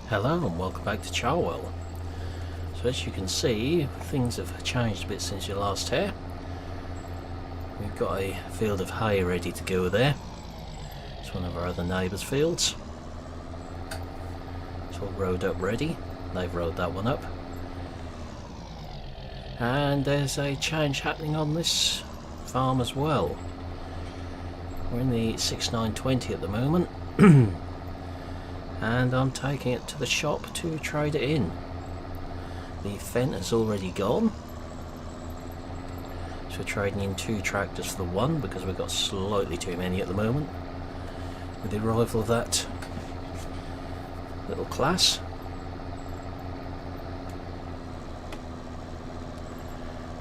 Hello and welcome back to Charwell. So as you can see, things have changed a bit since you last here. We've got a field of hay ready to go there. It's one of our other neighbours' fields. It's all rowed up ready. They've rowed that one up. And there's a change happening on this farm as well. We're in the 6920 at the moment. And I'm taking it to the shop to trade it in. The Fent has already gone, so we're trading in 2 tractors for the one because we've got slightly too many at the moment with the arrival of that little class.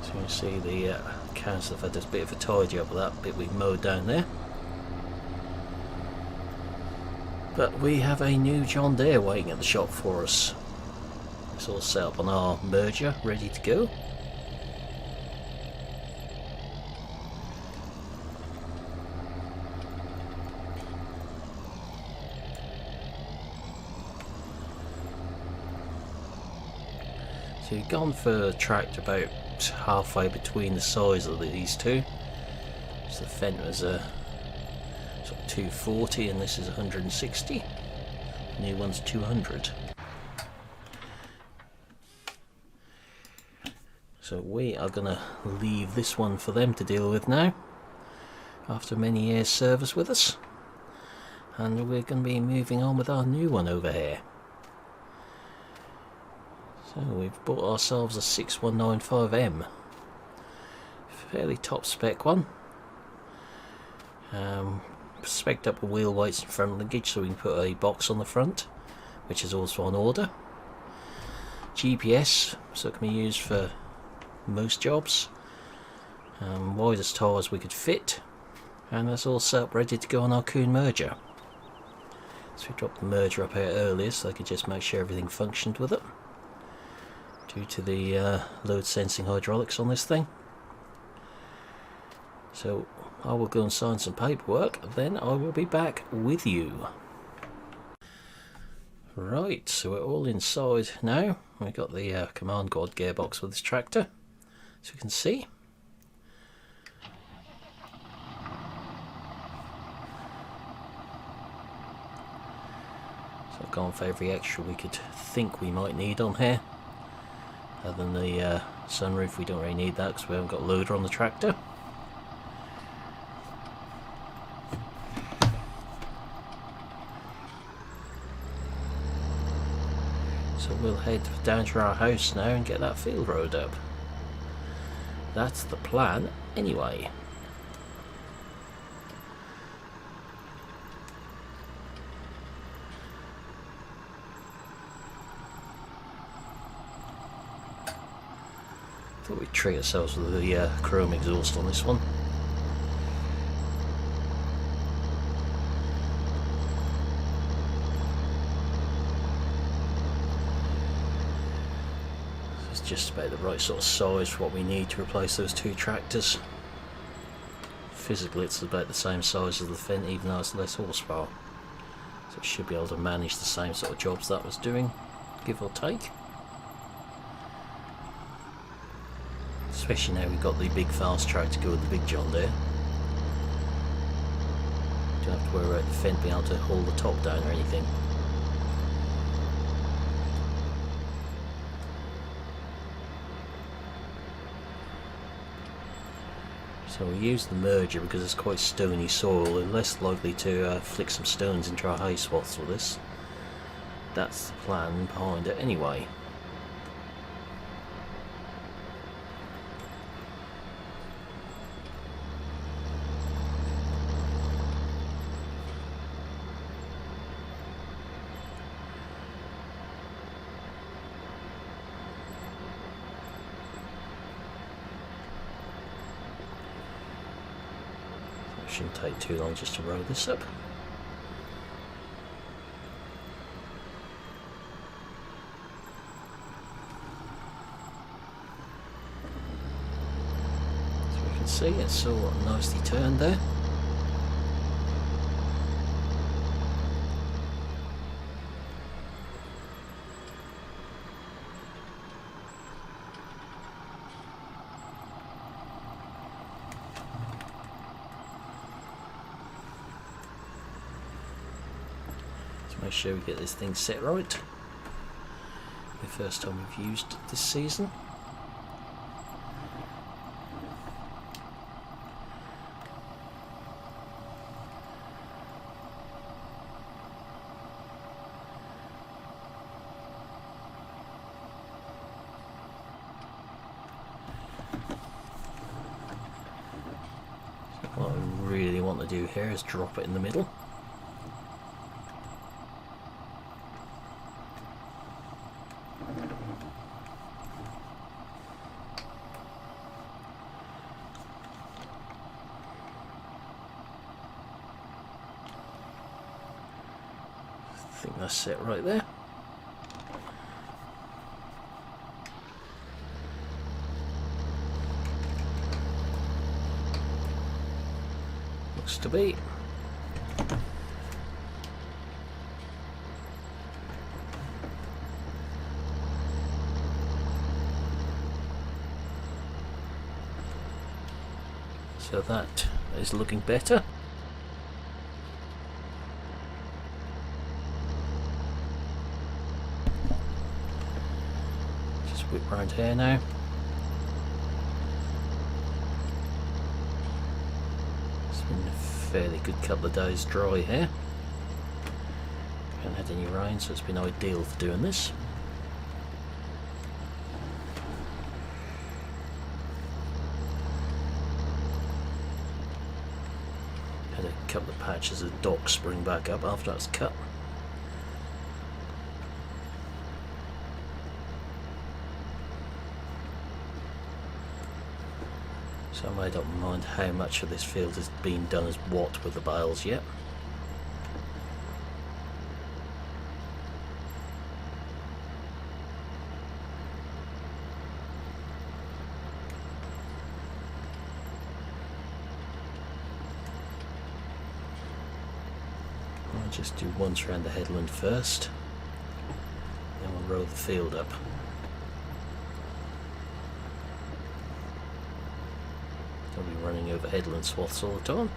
So you can see the council have had a bit of a tidy up of that bit we've mowed down there. But we have a new John Deere waiting at the shop for us. It's all set up on our merger, ready to go. So you've gone for a tractor about halfway between the size of these two. So the Fent was a 240 and this is 160. The new one's 200. So we are going to leave this one for them to deal with now after many years service with us, and we're going to be moving on with our new one over here. So we've bought ourselves a 6195M, fairly top spec one. Spec'd up with wheel weights and front linkage so we can put a box on the front, which is also on order. GPS, so it can be used for most jobs. Widest tyres we could fit, and that's all set up ready to go on our Kuhn merger. So we dropped the merger up here earlier so I could just make sure everything functioned with it, due to the load sensing hydraulics on this thing. So I will go and sign some paperwork, then I will be back with you. Right, so we're all inside now. We've got the command quad gearbox with this tractor, so you can see. So I've gone for every extra we could think we might need on here. Other than the sunroof, we don't really need that because we haven't got a loader on the tractor. So we'll head down to our house now and get that field road up. That's the plan anyway. Thought we'd treat ourselves with the chrome exhaust on this one. Just about the right sort of size for what we need to replace those 2 tractors. Physically it's about the same size as the Fent, even though it's less horsepower, so it should be able to manage the same sort of jobs that was doing, give or take. Especially now we've got the big fast track to go with the big John Deere. Don't have to worry about the Fent being able to hold the top down or anything. So we use the merger because it's quite stony soil. We're less likely to flick some stones into our hay swaths with this. That's the plan behind it anyway. Shouldn't take too long just to row this up. So we can see it's all nicely turned there. Let's make sure we get this thing set right. The first time we've used it this season. What I really want to do here is drop it in the middle. I think that's it right there. Looks to be. So that is looking better. Just whip round here now. It's been a fairly good couple of days dry here. Haven't had any rain, so it's been ideal for doing this. Had a couple of patches of dock spring back up after that's cut. So I made up my mind how much of this field has been done as what with the bales yet. I'll just do once around the headland first, then we'll roll the field up. I'll be running over headland swaths all the time.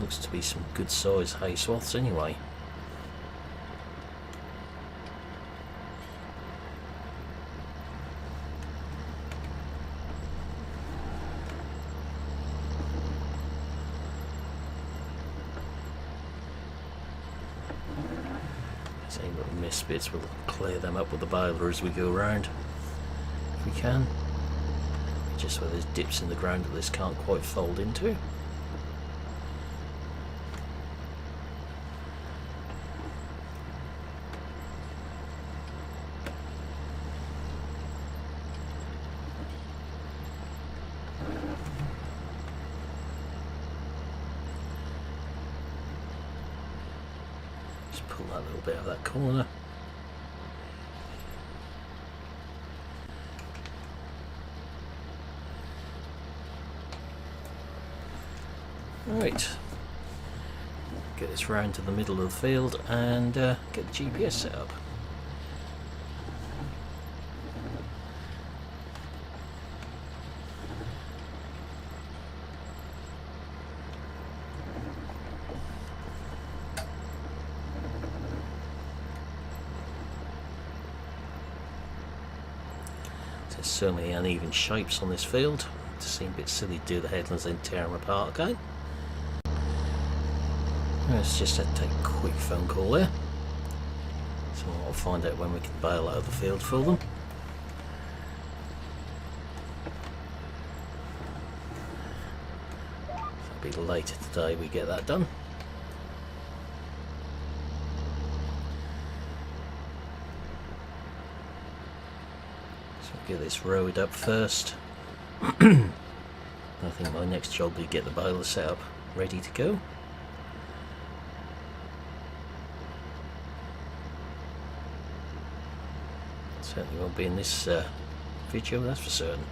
Looks to be some good size hay swaths anyway. Any little missed bits, we'll clear them up with the baler as we go around if we can, just where there's dips in the ground that this can't quite fold into. Pull that little bit of that corner. Right, get this round to the middle of the field and get the GPS set up. There's certainly uneven shapes on this field. It seems a bit silly to do the headlands then tear them apart again. Let's just have to take a quick phone call there. So I'll find out when we can bail out of the field for them. It'll be later today we get that done. Get this rowed up first. I think my next job will be get the baler set up ready to go. Certainly won't be in this video, that's for certain.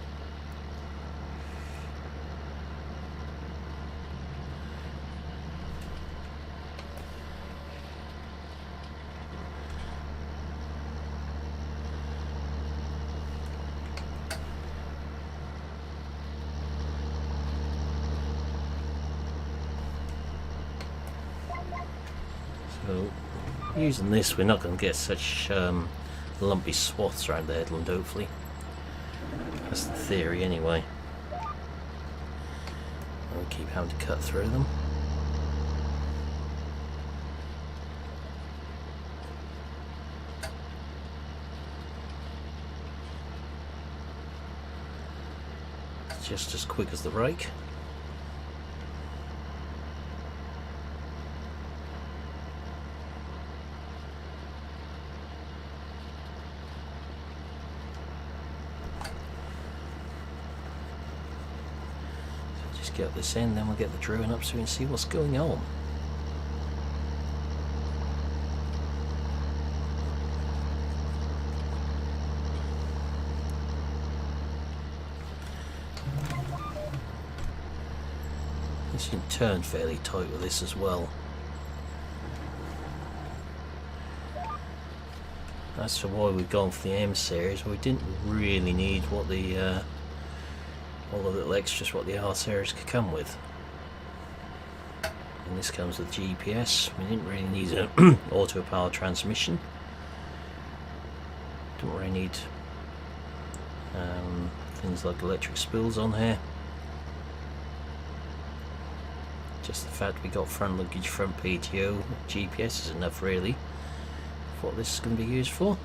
So using this, we're not going to get such lumpy swaths around the headland, hopefully. That's the theory anyway. We'll keep having to cut through them. It's just as quick as the rake. Get this in, then we'll get the drone up so we can see what's going on. This can turn fairly tight with this as well. That's for why we've gone for the M series. We didn't really need what the all the little extras what the R series could come with. And this comes with GPS. We didn't really need an auto power transmission. Don't really need things like electric spools on here. Just the fact we got front luggage, front PTO, GPS is enough really for what this is going to be used for.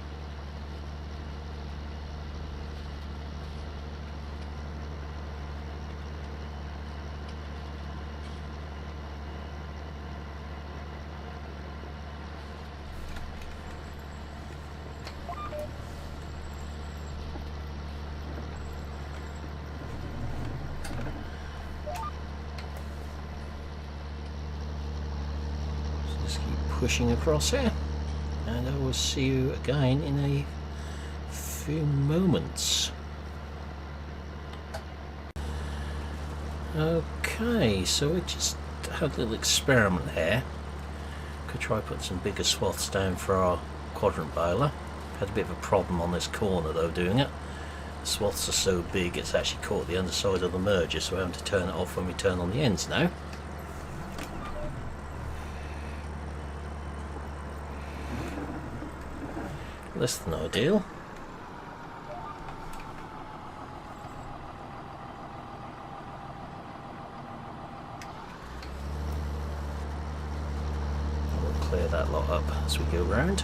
Pushing across here, and I will see you again in a few moments. Okay, so we just had a little experiment here. Could try putting some bigger swaths down for our quadrant baler. Had a bit of a problem on this corner though doing it. The swaths are so big it's actually caught the underside of the merger, so we're having to turn it off when we turn on the ends now. Less than ideal. We'll clear that lot up as we go round.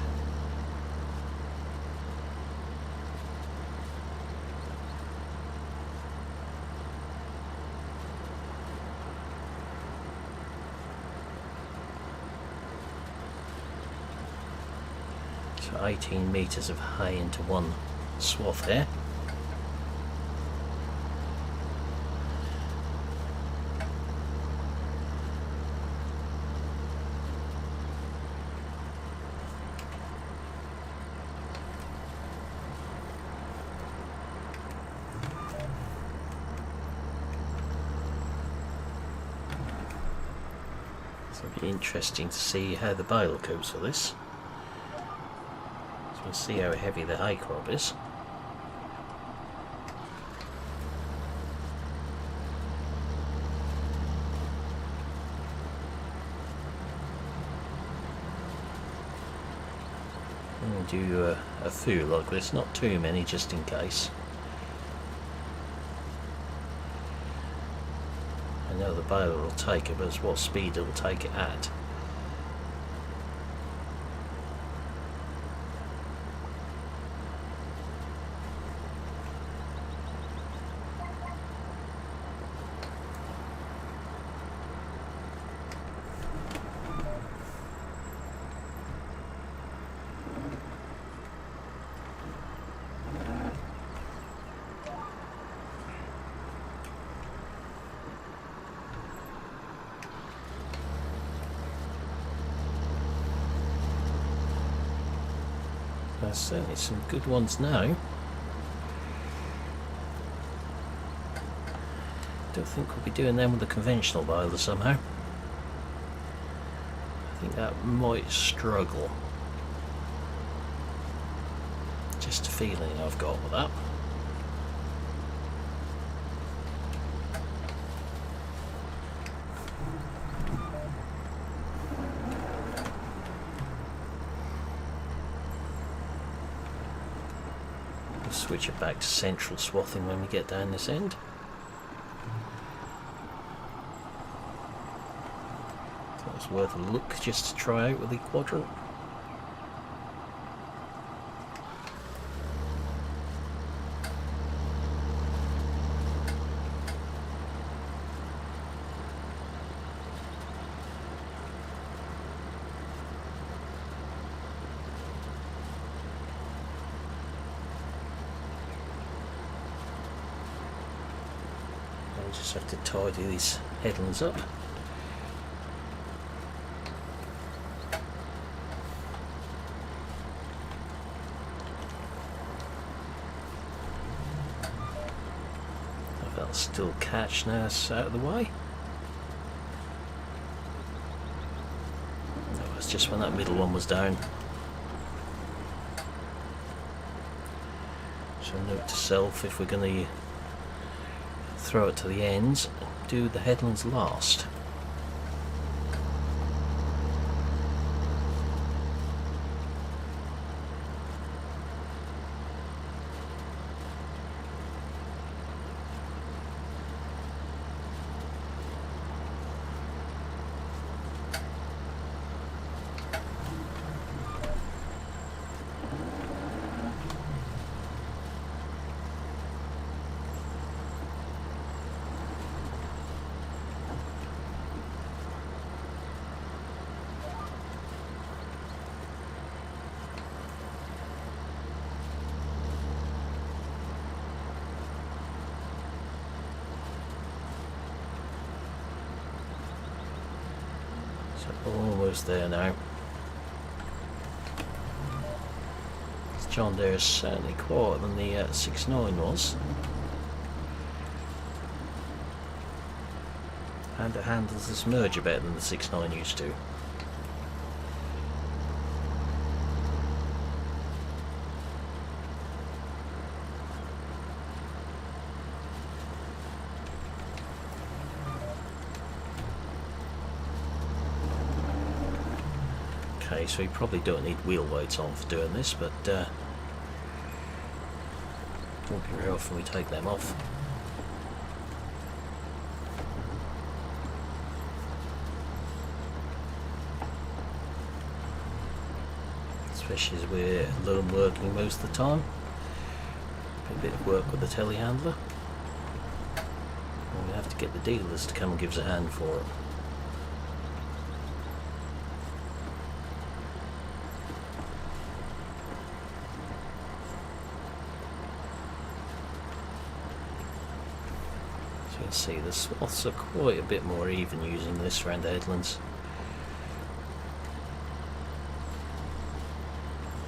So 18 metres of hay into one swath here. So it'll be interesting to see how the baler copes for this. We'll see how heavy the hay crop is. I'm going to do a few like this, not too many, just in case. I know the baler will take it, but it's what speed it will take it at. There's certainly some good ones now. Don't think we'll be doing them with the conventional baler somehow. I think that might struggle. Just a feeling I've got with that. Switch it back to central swathing when we get down this end. That was worth a look just to try out with the quadrant. Just have to tidy these headlands up. That'll still catch now it's out of the way. No, it's just when that middle one was down. So note to self, if we're going to throw it to the ends, do the headlands last. Almost there now. This John Deere is certainly quieter than the 6.9 was, and it handles this merger better than the 6.9 used to. Okay, so you probably don't need wheel weights on for doing this, but won't be very often we take them off. Especially as we're lone working most of the time. A bit of work with the telehandler. And we have to get the dealers to come and give us a hand for it. See, the swaths are quite a bit more even using this around the headlands.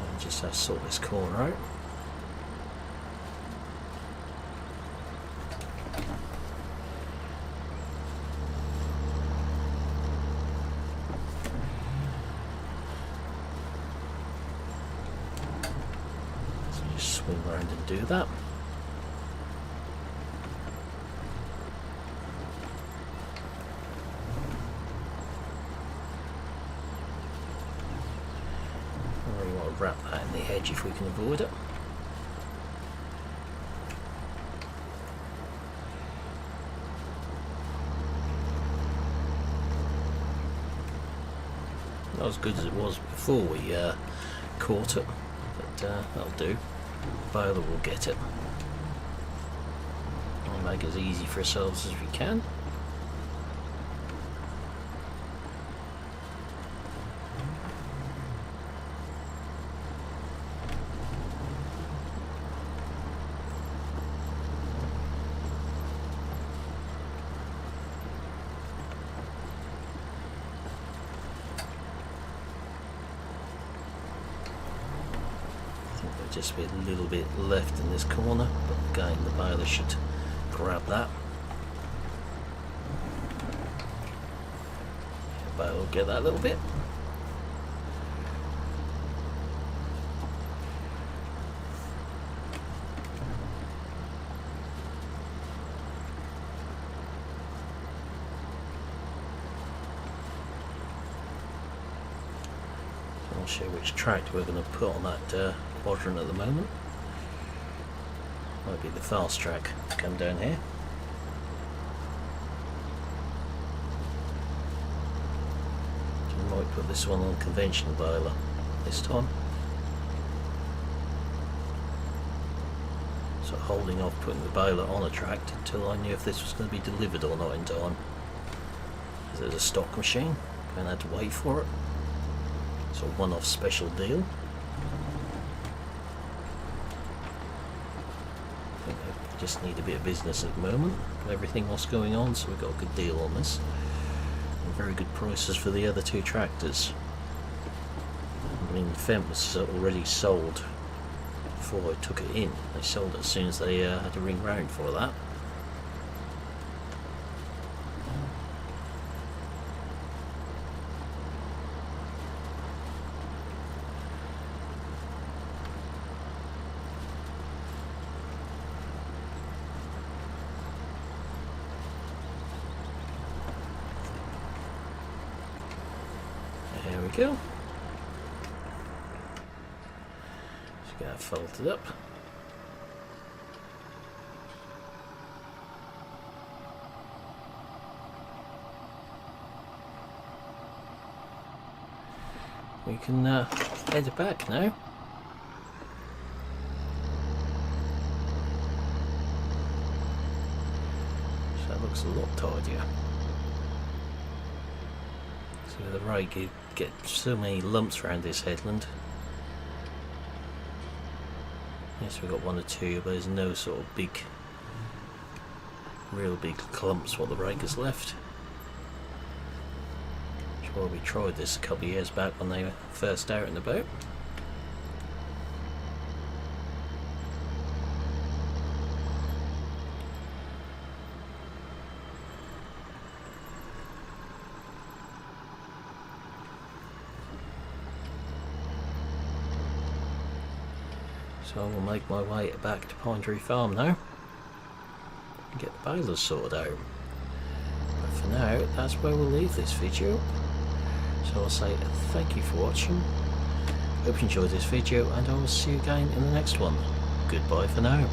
And just have to sort this corner out. So just swing around and do that. Wrap that in the edge if we can avoid it. Not as good as it was before we caught it, but that'll do. Baler will get it. We'll make it as easy for ourselves as we can. Just be a little bit left in this corner, but again the baler should grab that. The baler will get that a little bit. I'll show you which track we're going to put on that quadrant at the moment. Might be the fast track to come down here. I might put this one on conventional boiler this time. So holding off putting the boiler on a track until I knew if this was going to be delivered or not in time. There's a stock machine, and I had to wait for it. It's a one-off special deal. I think I just need a bit of business at the moment, with everything else going on, so we got a good deal on this. And very good prices for the other two tractors. I mean, the Fent was already sold before I took it in. They sold it as soon as they had to ring round for that. There we go. Just get that folded up. We can head back now. So that looks a lot tidier. So with the rake you get so many lumps around this headland. Yes, we've got one or two, but there's no sort of big, real big clumps what the rake has left. Well, we tried this a couple of years back when they were first out and about. So I will make my way back to Pine Tree Farm now and get the balers sorted out. But for now, that's where we'll leave this video. So I'll say thank you for watching, hope you enjoyed this video, and I will see you again in the next one. Goodbye for now.